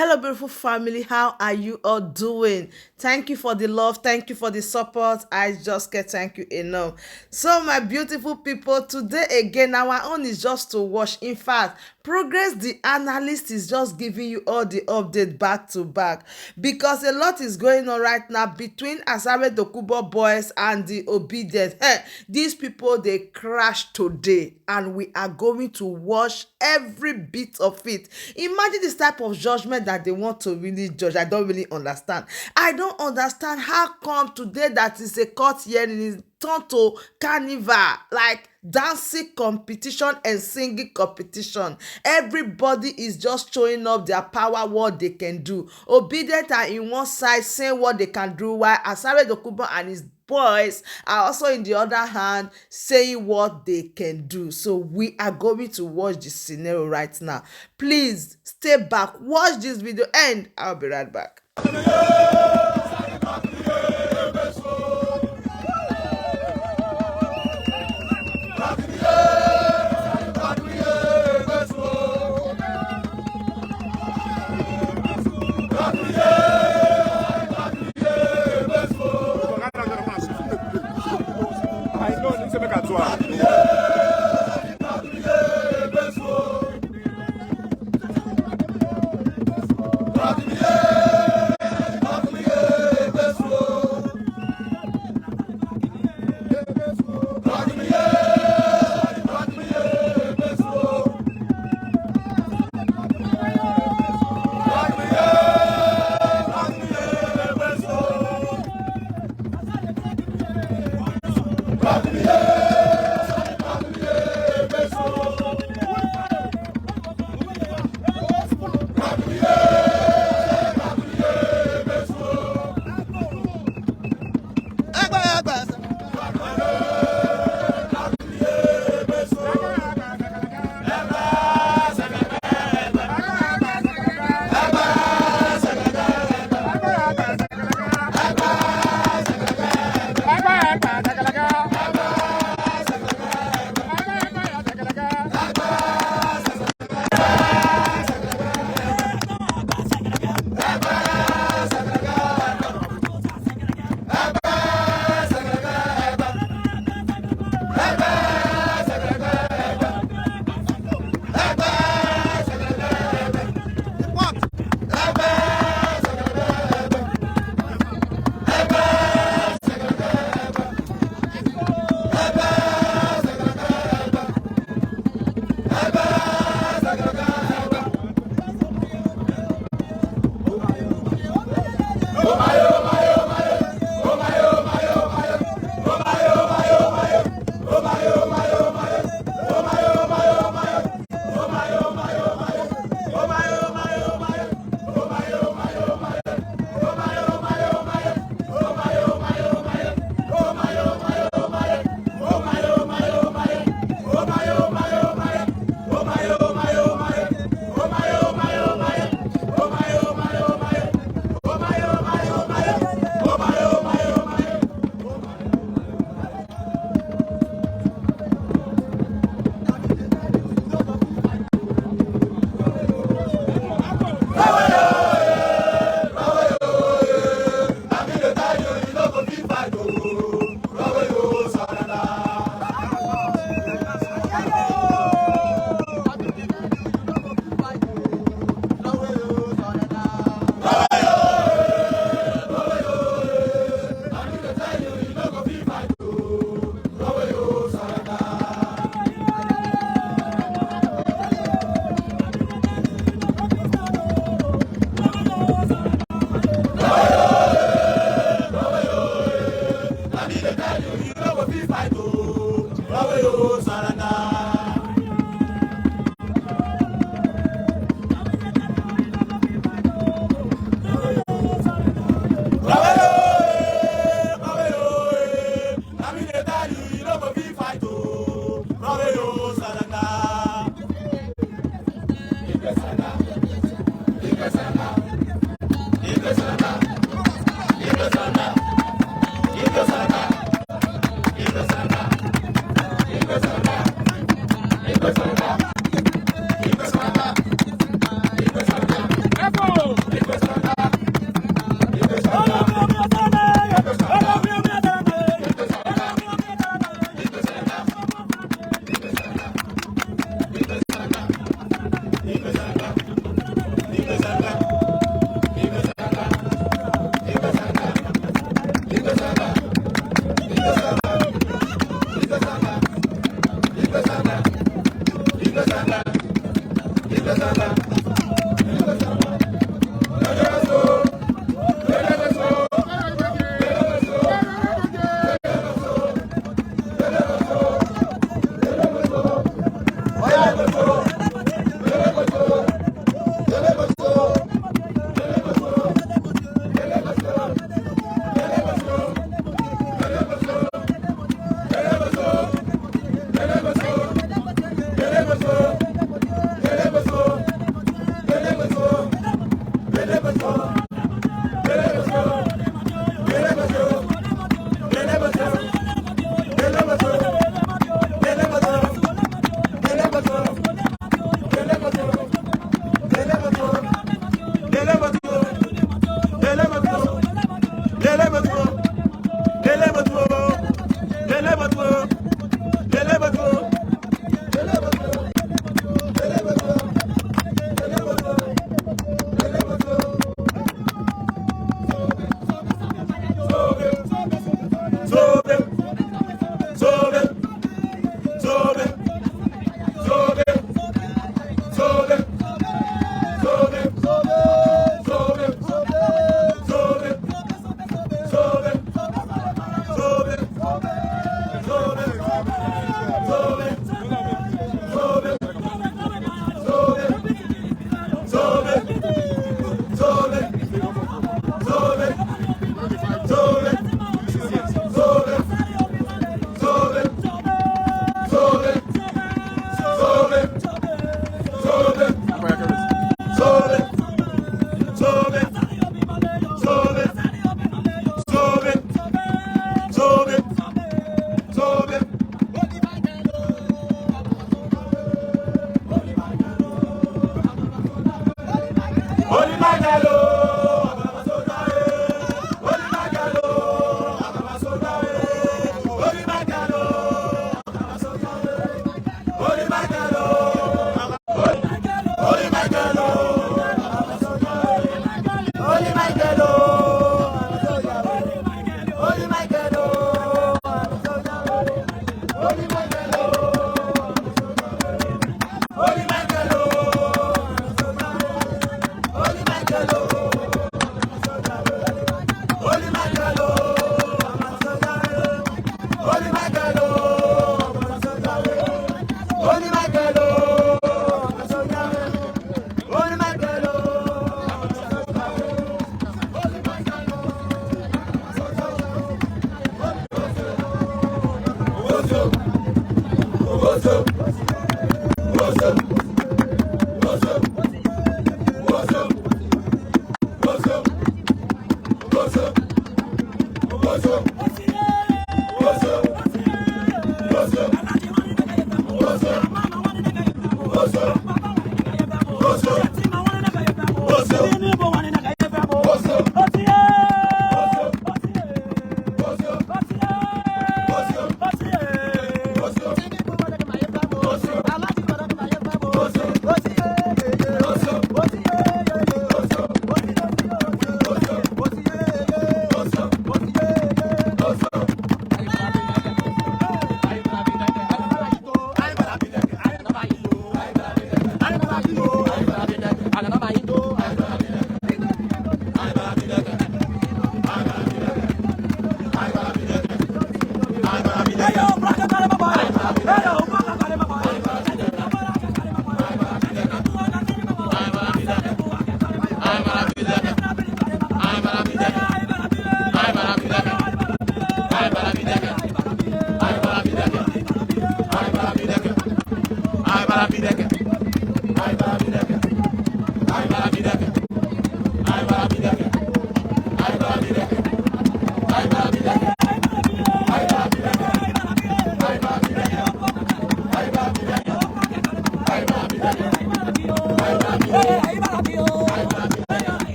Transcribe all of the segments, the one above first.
Hello, beautiful family. How are you all doing? Thank you for the love. Thank you for the support. I just can't thank you enough. So, my beautiful people, today again, our own is just to watch. In fact, Progress the analyst is just giving you all the update back to back because a lot is going on right now between Asare Dokubo boys and the Obedient. Hey, these people they crash today and we are going to watch every bit of it. Imagine this type of judgment that they want to really judge. I don't really understand. I don't understand how come today that is a court hearing is turned to carnival, like dancing competition and singing competition. Everybody is just showing up their power, what they can do. Obedient are in one side saying what they can do, while Asare Dokubo and his boys are also in the other hand saying what they can do. So we are going to watch this scenario right now. Please stay back, watch this video, and I'll be right back.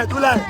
Two line.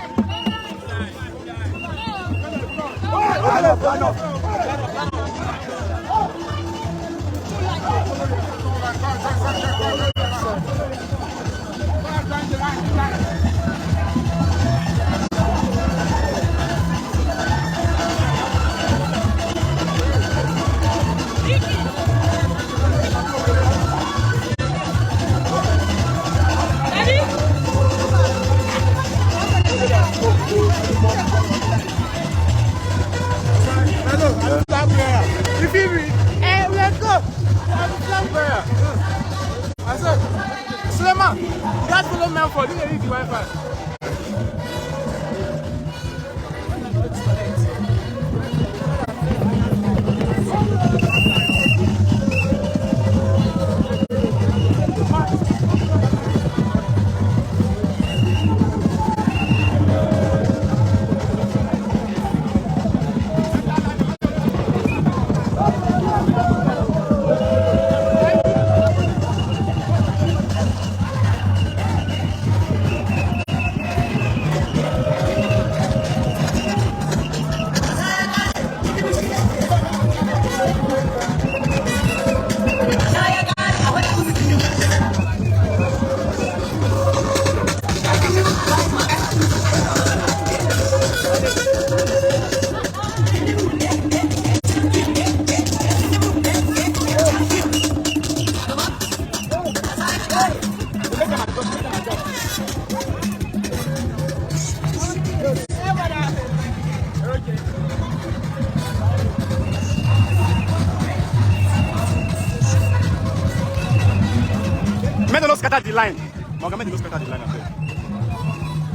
Men don't scatter the line. Mohammed don't scatter the line.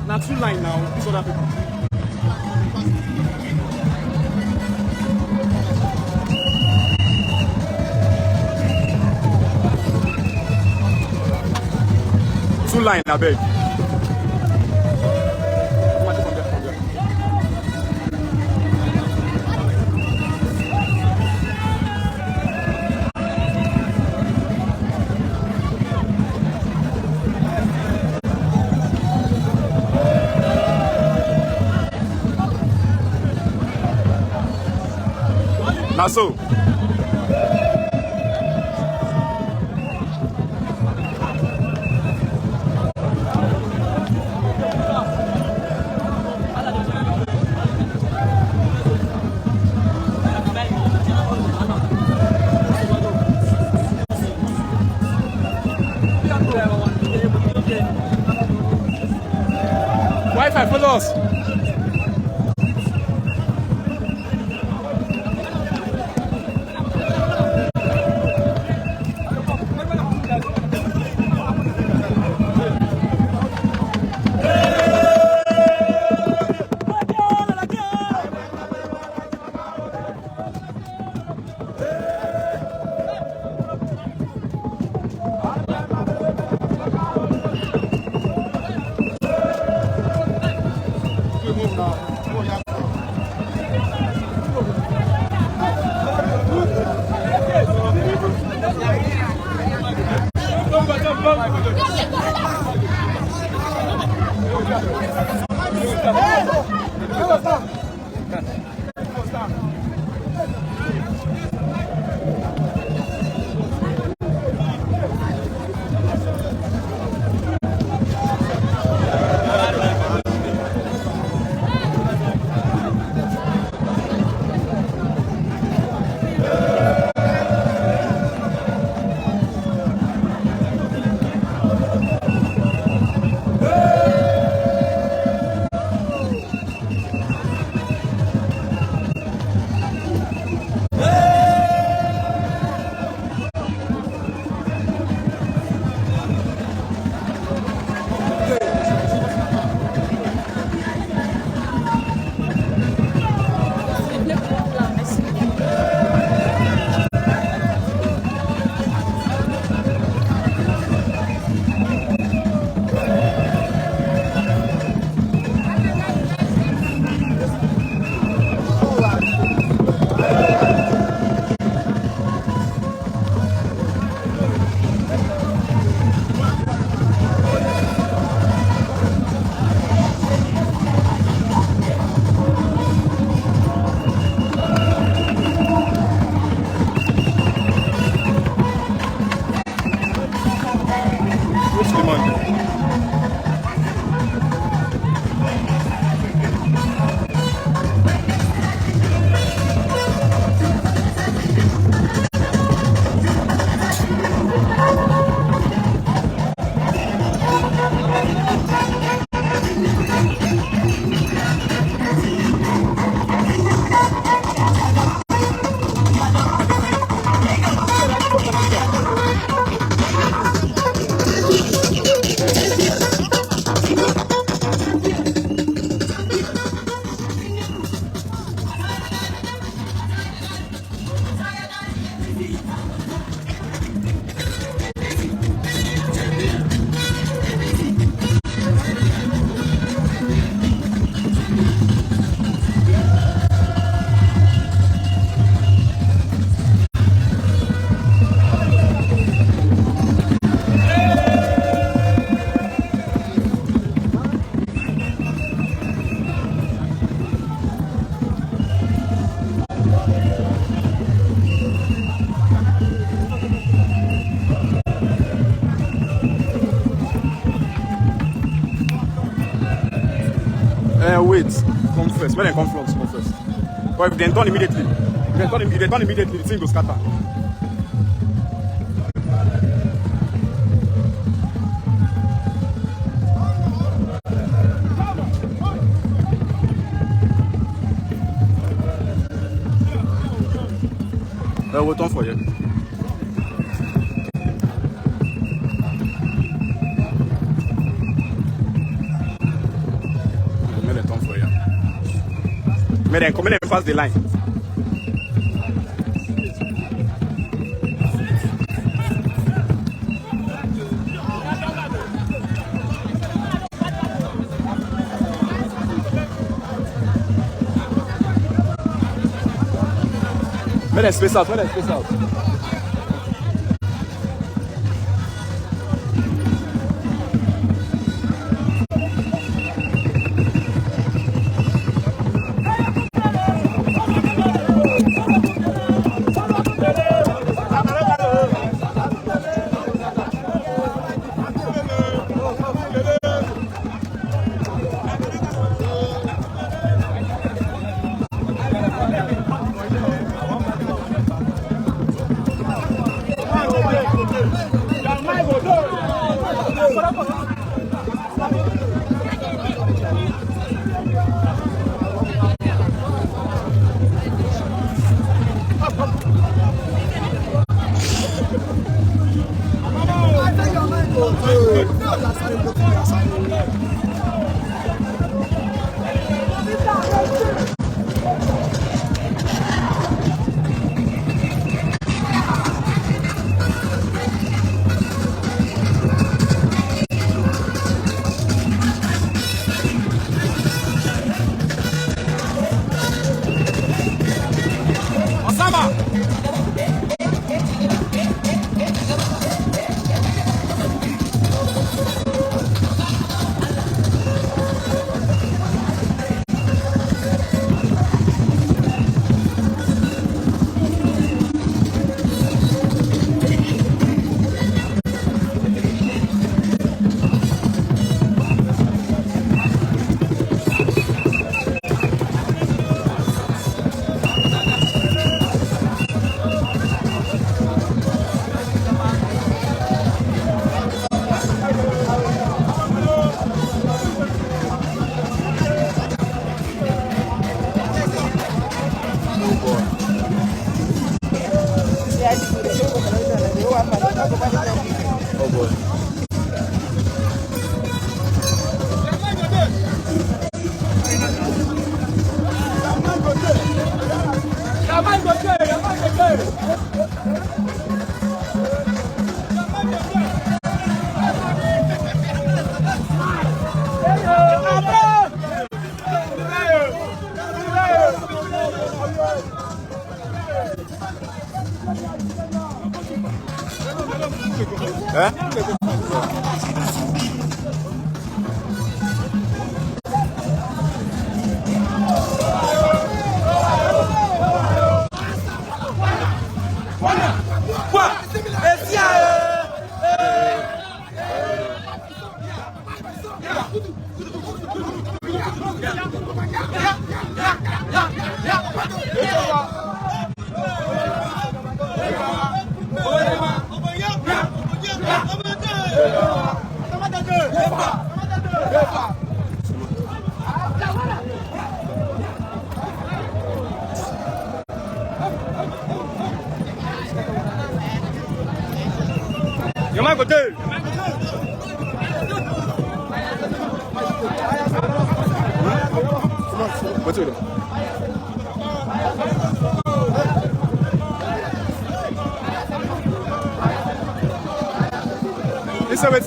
Now 2 line now. These other people. Two line, I beg. Now so. Wi-Fi, follow us. wait, come first. When they come front, come first. But if they turn immediately, the thing will scatter. We'll turn for you. May they come in and pass the line. May they space out, Oh boy. Yaman côté. Voiture. Listen, wait.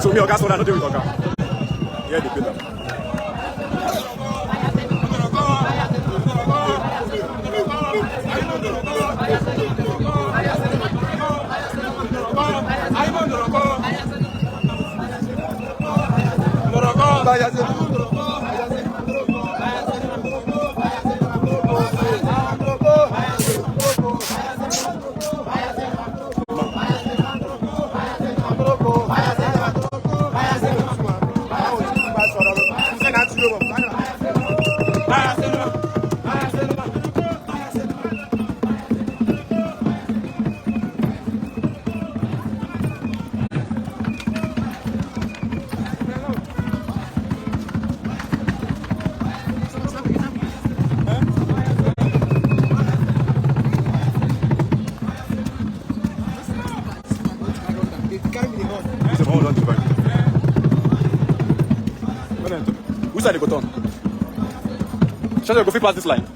So me oga so na no dey with oga. Here the pillar. Which side they go turn? Shall I go fit pass this line?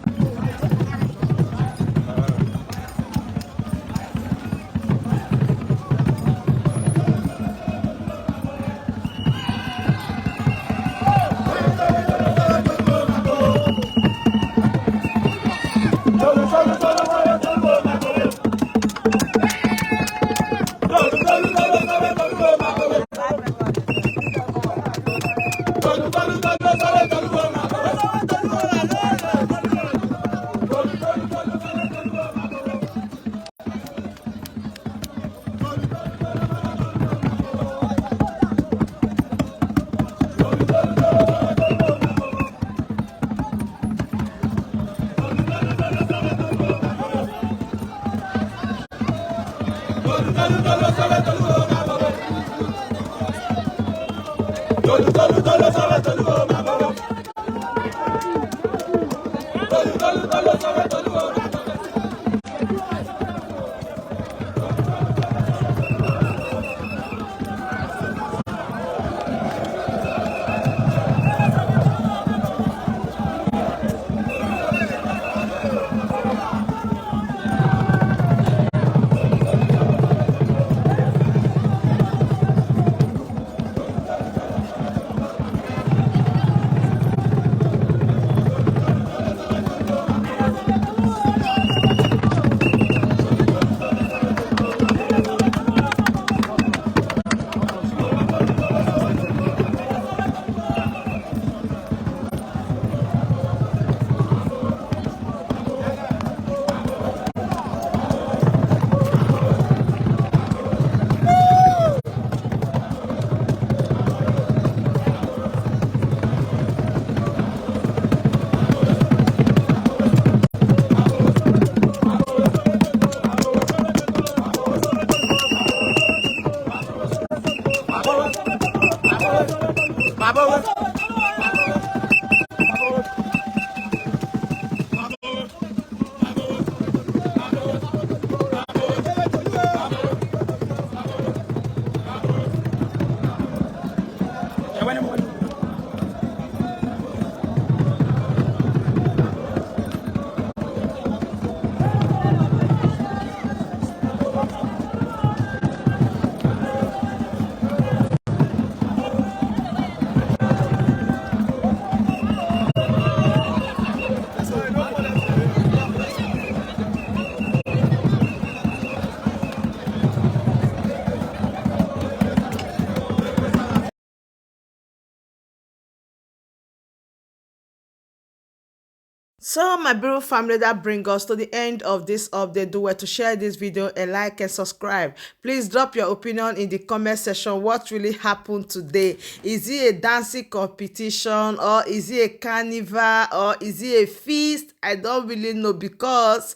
So my beautiful family, that brings us to the end of this update. Do well to share this video and like and subscribe. Please drop your opinion in the comment section. What really happened today? Is it a dancing competition, or is it a carnival, or is it a feast? I don't really know, because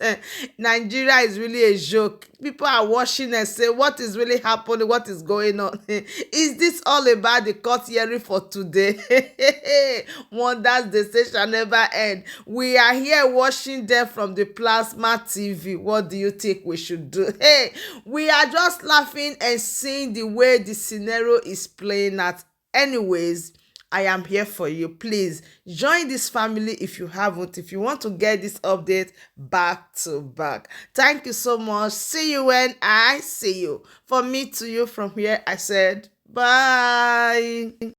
Nigeria is really a joke. People are watching and say, what is really happening? What is going on? Is this all about the court hearing for today? Wonders they say shall never end. We are here watching them from the plasma TV. What do you think we should do? Hey, we are just laughing and seeing the way the scenario is playing out. Anyways, I am here for you. Please join this family if you haven't, if you want to get this update back to back. Thank you so much. See you when I see you. For me to you, from here, I said bye.